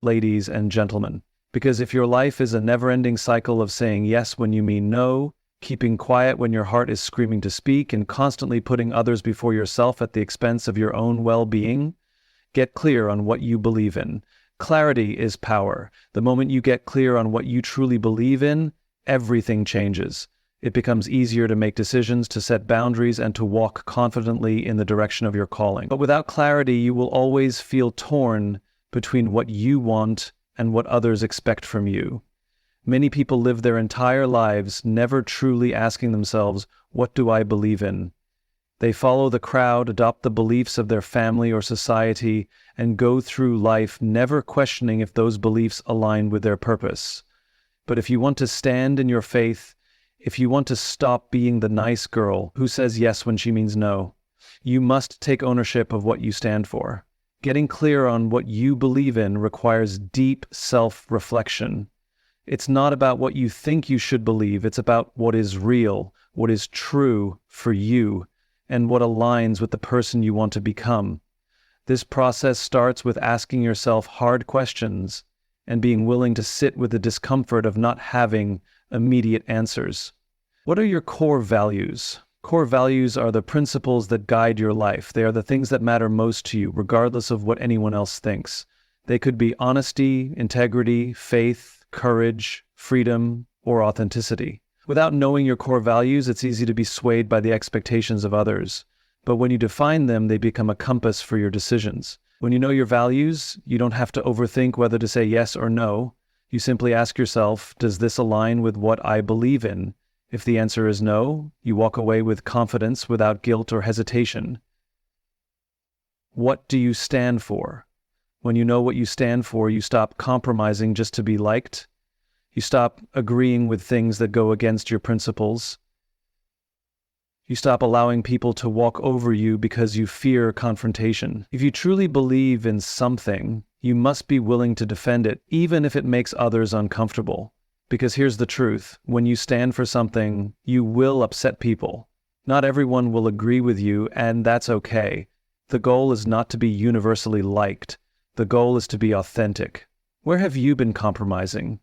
ladies and gentlemen. Because if your life is a never-ending cycle of saying yes when you mean no, keeping quiet when your heart is screaming to speak, and constantly putting others before yourself at the expense of your own well-being, get clear on what you believe in. Clarity is power. The moment you get clear on what you truly believe in, everything changes. It becomes easier to make decisions, to set boundaries, and to walk confidently in the direction of your calling. But without clarity, you will always feel torn between what you want and what others expect from you. Many people live their entire lives never truly asking themselves, what do I believe in? They follow the crowd, adopt the beliefs of their family or society, and go through life never questioning if those beliefs align with their purpose. But if you want to stand in your faith, if you want to stop being the nice girl who says yes when she means no, you must take ownership of what you stand for. Getting clear on what you believe in requires deep self-reflection. It's not about what you think you should believe, it's about what is real, what is true for you, and what aligns with the person you want to become. This process starts with asking yourself hard questions and being willing to sit with the discomfort of not having immediate answers. What are your core values? Core values are the principles that guide your life. They are the things that matter most to you, regardless of what anyone else thinks. They could be honesty, integrity, faith, courage, freedom, or authenticity. Without knowing your core values, it's easy to be swayed by the expectations of others. But when you define them, they become a compass for your decisions. When you know your values, you don't have to overthink whether to say yes or no. You simply ask yourself, does this align with what I believe in? If the answer is no, you walk away with confidence without guilt or hesitation. What do you stand for? When you know what you stand for, you stop compromising just to be liked. You stop agreeing with things that go against your principles. You stop allowing people to walk over you because you fear confrontation. If you truly believe in something, you must be willing to defend it, even if it makes others uncomfortable. Because here's the truth, when you stand for something, you will upset people. Not everyone will agree with you, and that's okay. The goal is not to be universally liked. The goal is to be authentic. Where have you been compromising?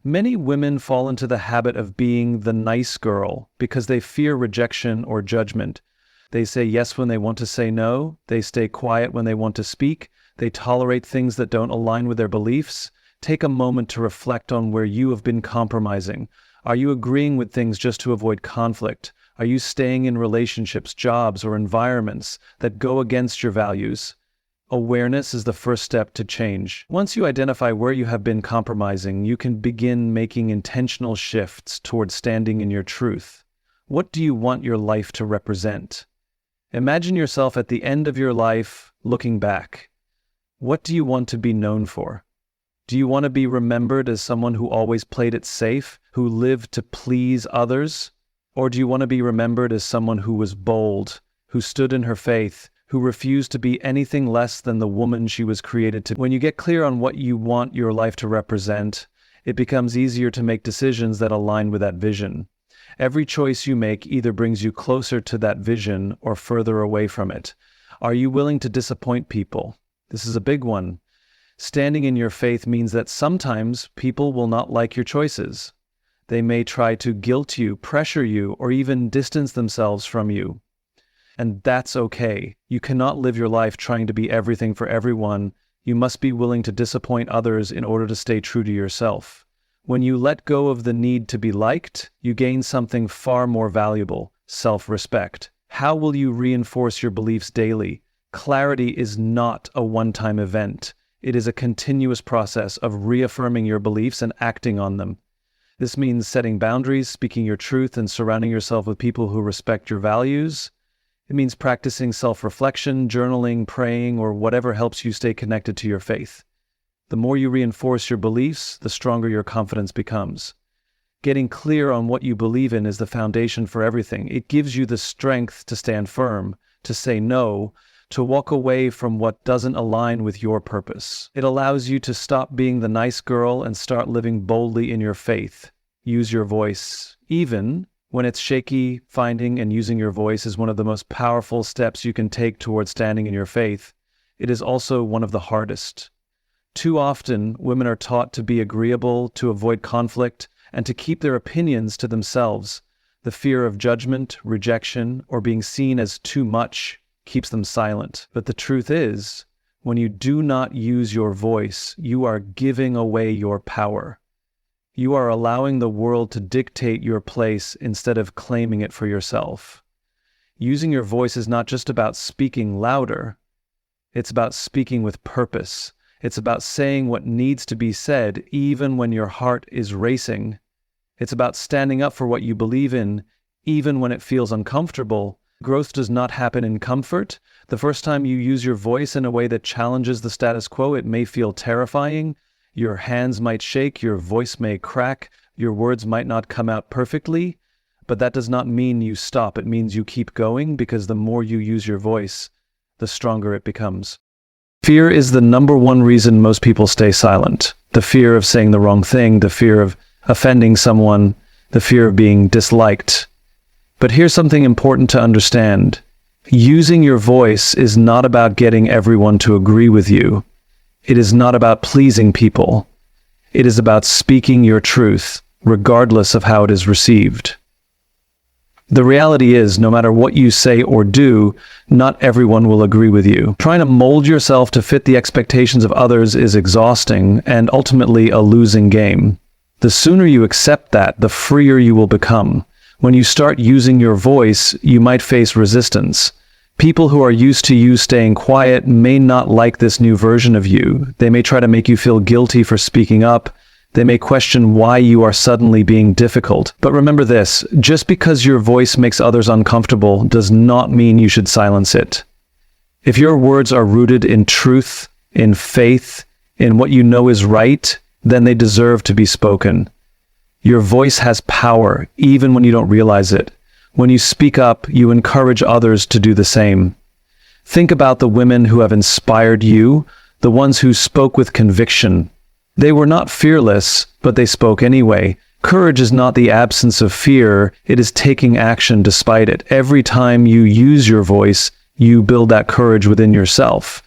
Many women fall into the habit of being the nice girl because they fear rejection or judgment. They say yes when they want to say no. They stay quiet when they want to speak. They tolerate things that don't align with their beliefs. Take a moment to reflect on where you have been compromising. Are you agreeing with things just to avoid conflict? Are you staying in relationships, jobs, or environments that go against your values? Awareness is the first step to change. Once you identify where you have been compromising, you can begin making intentional shifts towards standing in your truth. What do you want your life to represent? Imagine yourself at the end of your life looking back. What do you want to be known for? Do you want to be remembered as someone who always played it safe, who lived to please others? Or do you want to be remembered as someone who was bold, who stood in her faith, who refused to be anything less than the woman she was created to be? When you get clear on what you want your life to represent, it becomes easier to make decisions that align with that vision. Every choice you make either brings you closer to that vision or further away from it. Are you willing to disappoint people? This is a big one. Standing in your faith means that sometimes people will not like your choices. They may try to guilt you, pressure you, or even distance themselves from you. And that's okay. You cannot live your life trying to be everything for everyone. You must be willing to disappoint others in order to stay true to yourself. When you let go of the need to be liked, you gain something far more valuable, self-respect. How will you reinforce your beliefs daily? Clarity is not a one-time event. It is a continuous process of reaffirming your beliefs and acting on them. This means setting boundaries, speaking your truth, and surrounding yourself with people who respect your values. It means practicing self-reflection, journaling, praying, or whatever helps you stay connected to your faith. The more you reinforce your beliefs, the stronger your confidence becomes. Getting clear on what you believe in is the foundation for everything. It gives you the strength to stand firm, to say no, to walk away from what doesn't align with your purpose. It allows you to stop being the nice girl and start living boldly in your faith. Use your voice. Even when it's shaky, finding and using your voice is one of the most powerful steps you can take towards standing in your faith. It is also one of the hardest. Too often, women are taught to be agreeable, to avoid conflict, and to keep their opinions to themselves. The fear of judgment, rejection, or being seen as too much keeps them silent. But the truth is, when you do not use your voice, you are giving away your power. You are allowing the world to dictate your place instead of claiming it for yourself. Using your voice is not just about speaking louder. It's about speaking with purpose. It's about saying what needs to be said even when your heart is racing. It's about standing up for what you believe in even when it feels uncomfortable. Growth does not happen in comfort. The first time you use your voice in a way that challenges the status quo, it may feel terrifying. Your hands might shake, your voice may crack, your words might not come out perfectly. But that does not mean you stop. It means you keep going, because the more you use your voice, the stronger it becomes. Fear is the number one reason most people stay silent. The fear of saying the wrong thing, the fear of offending someone, the fear of being disliked. But here's something important to understand. Using your voice is not about getting everyone to agree with you. It is not about pleasing people. It is about speaking your truth, regardless of how it is received. The reality is, no matter what you say or do, not everyone will agree with you. Trying to mold yourself to fit the expectations of others is exhausting and ultimately a losing game. The sooner you accept that, the freer you will become. When you start using your voice, you might face resistance. People who are used to you staying quiet may not like this new version of you. They may try to make you feel guilty for speaking up. They may question why you are suddenly being difficult. But remember this, just because your voice makes others uncomfortable does not mean you should silence it. If your words are rooted in truth, in faith, in what you know is right, then they deserve to be spoken. Your voice has power, even when you don't realize it. When you speak up, you encourage others to do the same. Think about the women who have inspired you, the ones who spoke with conviction. They were not fearless, but they spoke anyway. Courage is not the absence of fear, it is taking action despite it. Every time you use your voice, you build that courage within yourself.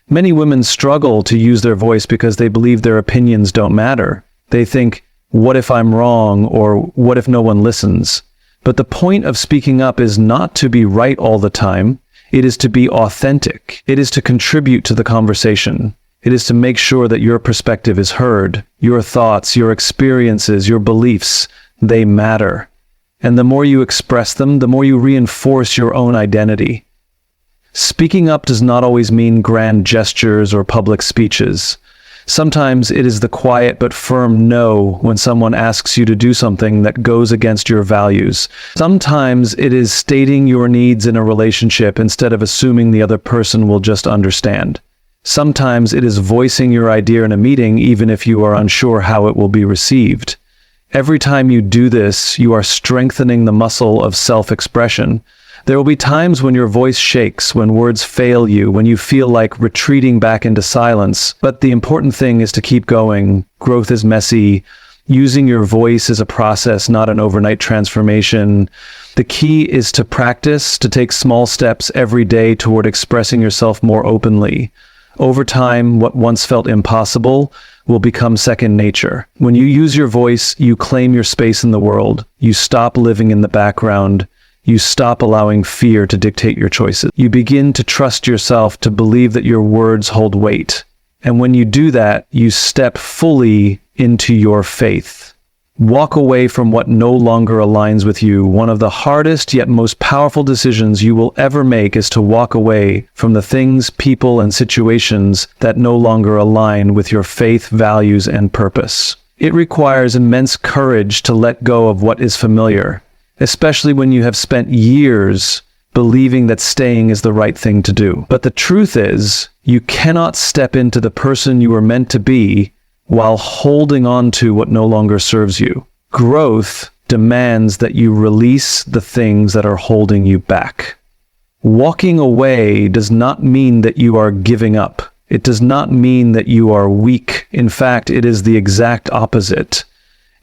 Many women struggle to use their voice because they believe their opinions don't matter. They think, what if I'm wrong, or what if no one listens? But the point of speaking up is not to be right all the time. It is to be authentic. It is to contribute to the conversation. It is to make sure that your perspective is heard. Your thoughts, your experiences, your beliefs, they matter. And the more you express them, the more you reinforce your own identity. Speaking up does not always mean grand gestures or public speeches. Sometimes it is the quiet but firm no when someone asks you to do something that goes against your values. Sometimes it is stating your needs in a relationship instead of assuming the other person will just understand. Sometimes it is voicing your idea in a meeting even if you are unsure how it will be received. Every time you do this, you are strengthening the muscle of self-expression. There will be times when your voice shakes, when words fail you, when you feel like retreating back into silence. But the important thing is to keep going. Growth is messy. Using your voice is a process, not an overnight transformation. The key is to practice, to take small steps every day toward expressing yourself more openly. Over time, what once felt impossible will become second nature. When you use your voice, you claim your space in the world. You stop living in the background. You stop allowing fear to dictate your choices. You begin to trust yourself, to believe that your words hold weight. And when you do that, you step fully into your faith. Walk away from what no longer aligns with you. One of the hardest yet most powerful decisions you will ever make is to walk away from the things, people, and situations that no longer align with your faith, values, and purpose. It requires immense courage to let go of what is familiar, especially when you have spent years believing that staying is the right thing to do. But the truth is, you cannot step into the person you were meant to be while holding on to what no longer serves you. Growth demands that you release the things that are holding you back. Walking away does not mean that you are giving up. It does not mean that you are weak. In fact, it is the exact opposite.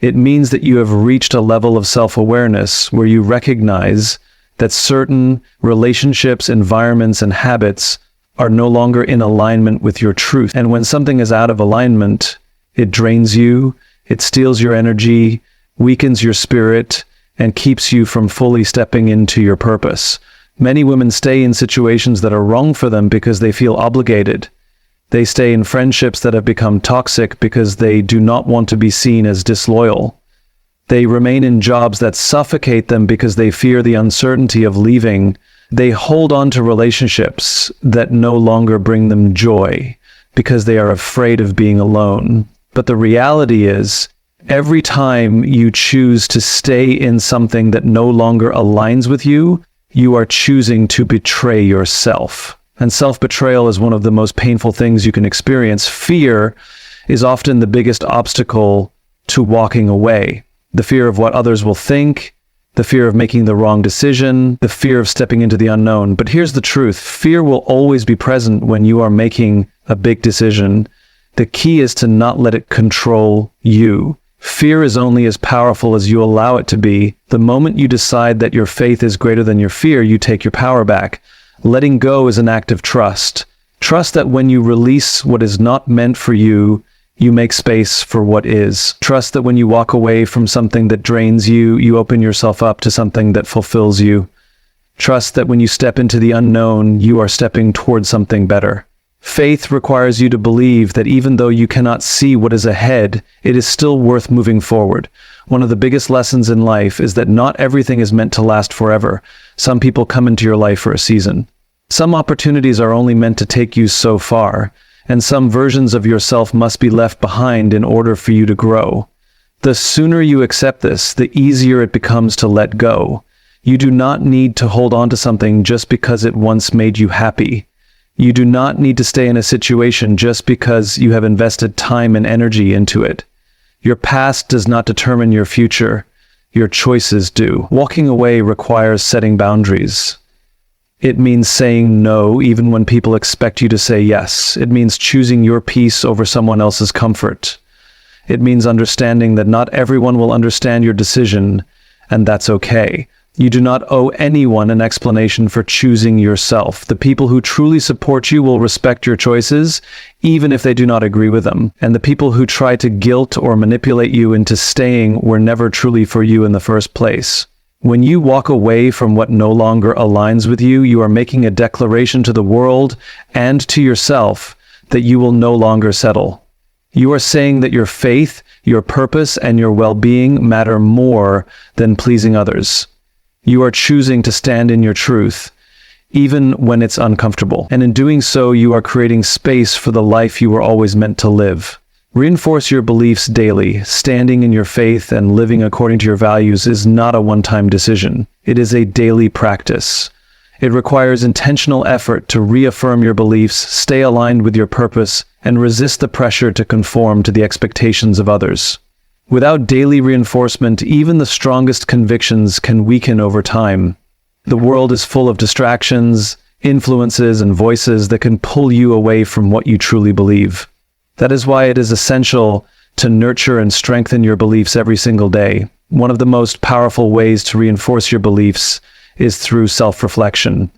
It means that you have reached a level of self-awareness where you recognize that certain relationships, environments, and habits are no longer in alignment with your truth. And when something is out of alignment, it drains you, it steals your energy, weakens your spirit, and keeps you from fully stepping into your purpose. Many women stay in situations that are wrong for them because they feel obligated. They stay in friendships that have become toxic because they do not want to be seen as disloyal. They remain in jobs that suffocate them because they fear the uncertainty of leaving. They hold on to relationships that no longer bring them joy because they are afraid of being alone. But the reality is, every time you choose to stay in something that no longer aligns with you, you are choosing to betray yourself. And self-betrayal is one of the most painful things you can experience. Fear is often the biggest obstacle to walking away. The fear of what others will think, the fear of making the wrong decision, the fear of stepping into the unknown. But here's the truth. Fear will always be present when you are making a big decision. The key is to not let it control you. Fear is only as powerful as you allow it to be. The moment you decide that your faith is greater than your fear, you take your power back. Letting go is an act of trust. Trust that when you release what is not meant for you, you make space for what is. Trust that when you walk away from something that drains you, you open yourself up to something that fulfills you. Trust that when you step into the unknown, you are stepping towards something better. Faith requires you to believe that even though you cannot see what is ahead, it is still worth moving forward. One of the biggest lessons in life is that not everything is meant to last forever. Some people come into your life for a season. Some opportunities are only meant to take you so far, and some versions of yourself must be left behind in order for you to grow. The sooner you accept this, the easier it becomes to let go. You do not need to hold on to something just because it once made you happy. You do not need to stay in a situation just because you have invested time and energy into it. Your past does not determine your future. Your choices do. Walking away requires setting boundaries. It means saying no even when people expect you to say yes. It means choosing your peace over someone else's comfort. It means understanding that not everyone will understand your decision, and that's okay. You do not owe anyone an explanation for choosing yourself. The people who truly support you will respect your choices, even if they do not agree with them. And the people who try to guilt or manipulate you into staying were never truly for you in the first place. When you walk away from what no longer aligns with you, you are making a declaration to the world and to yourself that you will no longer settle. You are saying that your faith, your purpose, and your well-being matter more than pleasing others. You are choosing to stand in your truth, even when it's uncomfortable. And in doing so, you are creating space for the life you were always meant to live. Reinforce your beliefs daily. Standing in your faith and living according to your values is not a one-time decision. It is a daily practice. It requires intentional effort to reaffirm your beliefs, stay aligned with your purpose, and resist the pressure to conform to the expectations of others. Without daily reinforcement, even the strongest convictions can weaken over time. The world is full of distractions, influences, and voices that can pull you away from what you truly believe. That is why it is essential to nurture and strengthen your beliefs every single day. One of the most powerful ways to reinforce your beliefs is through self-reflection.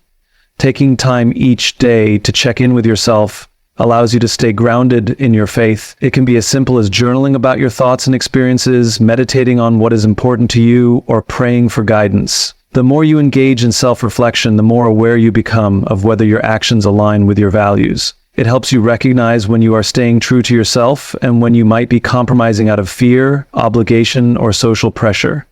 Taking time each day to check in with yourself allows you to stay grounded in your faith. It can be as simple as journaling about your thoughts and experiences, meditating on what is important to you, or praying for guidance. The more you engage in self-reflection, the more aware you become of whether your actions align with your values. It helps you recognize when you are staying true to yourself and when you might be compromising out of fear, obligation, or social pressure.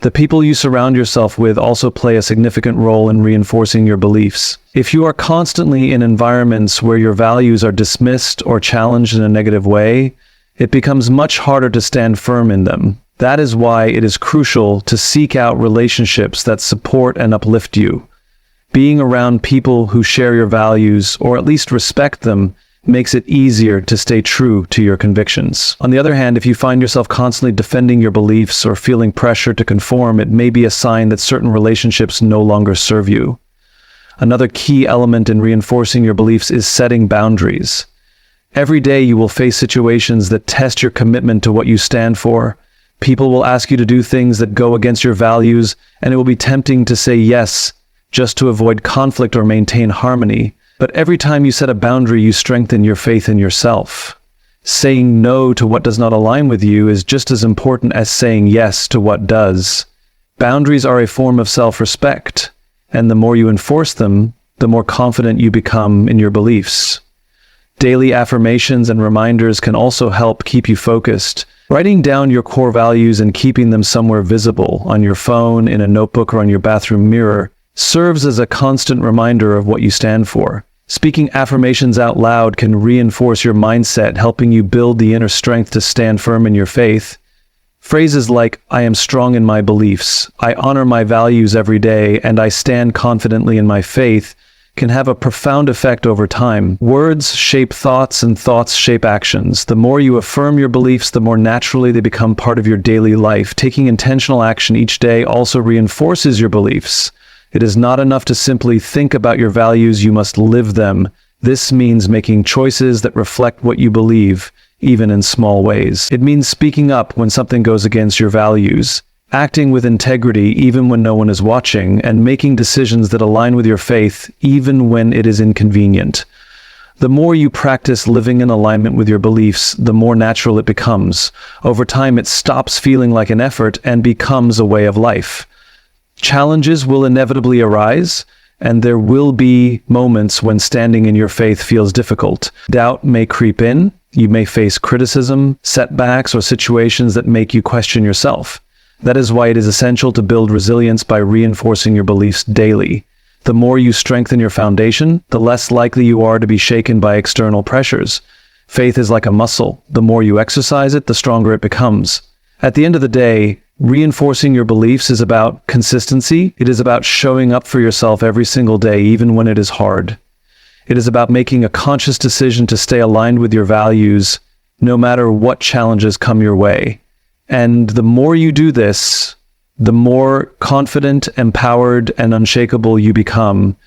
The people you surround yourself with also play a significant role in reinforcing your beliefs. If you are constantly in environments where your values are dismissed or challenged in a negative way, it becomes much harder to stand firm in them. That is why it is crucial to seek out relationships that support and uplift you. Being around people who share your values, or at least respect them, makes it easier to stay true to your convictions. On the other hand, if you find yourself constantly defending your beliefs or feeling pressure to conform, it may be a sign that certain relationships no longer serve you. Another key element in reinforcing your beliefs is setting boundaries. Every day you will face situations that test your commitment to what you stand for. People will ask you to do things that go against your values, and it will be tempting to say yes just to avoid conflict or maintain harmony. But every time you set a boundary, you strengthen your faith in yourself. Saying no to what does not align with you is just as important as saying yes to what does. Boundaries are a form of self-respect, and the more you enforce them, the more confident you become in your beliefs. Daily affirmations and reminders can also help keep you focused. Writing down your core values and keeping them somewhere visible, on your phone, in a notebook, or on your bathroom mirror, serves as a constant reminder of what you stand for. Speaking affirmations out loud can reinforce your mindset, helping you build the inner strength to stand firm in your faith. Phrases like, "I am strong in my beliefs," "I honor my values every day," and "I stand confidently in my faith" can have a profound effect over time. Words shape thoughts, and thoughts shape actions. The more you affirm your beliefs, the more naturally they become part of your daily life. Taking intentional action each day also reinforces your beliefs. It is not enough to simply think about your values, you must live them. This means making choices that reflect what you believe, even in small ways. It means speaking up when something goes against your values, acting with integrity even when no one is watching, and making decisions that align with your faith even when it is inconvenient. The more you practice living in alignment with your beliefs, the more natural it becomes. Over time, it stops feeling like an effort and becomes a way of life. Challenges will inevitably arise, and there will be moments when standing in your faith feels difficult. Doubt may creep in, you may face criticism, setbacks, or situations that make you question yourself. That is why it is essential to build resilience by reinforcing your beliefs daily. The more you strengthen your foundation, the less likely you are to be shaken by external pressures. Faith is like a muscle. The more you exercise it, the stronger it becomes. At the end of the day, reinforcing your beliefs is about consistency. It is about showing up for yourself every single day, even when it is hard. It is about making a conscious decision to stay aligned with your values, no matter what challenges come your way. And the more you do this, the more confident, empowered, and unshakable you become.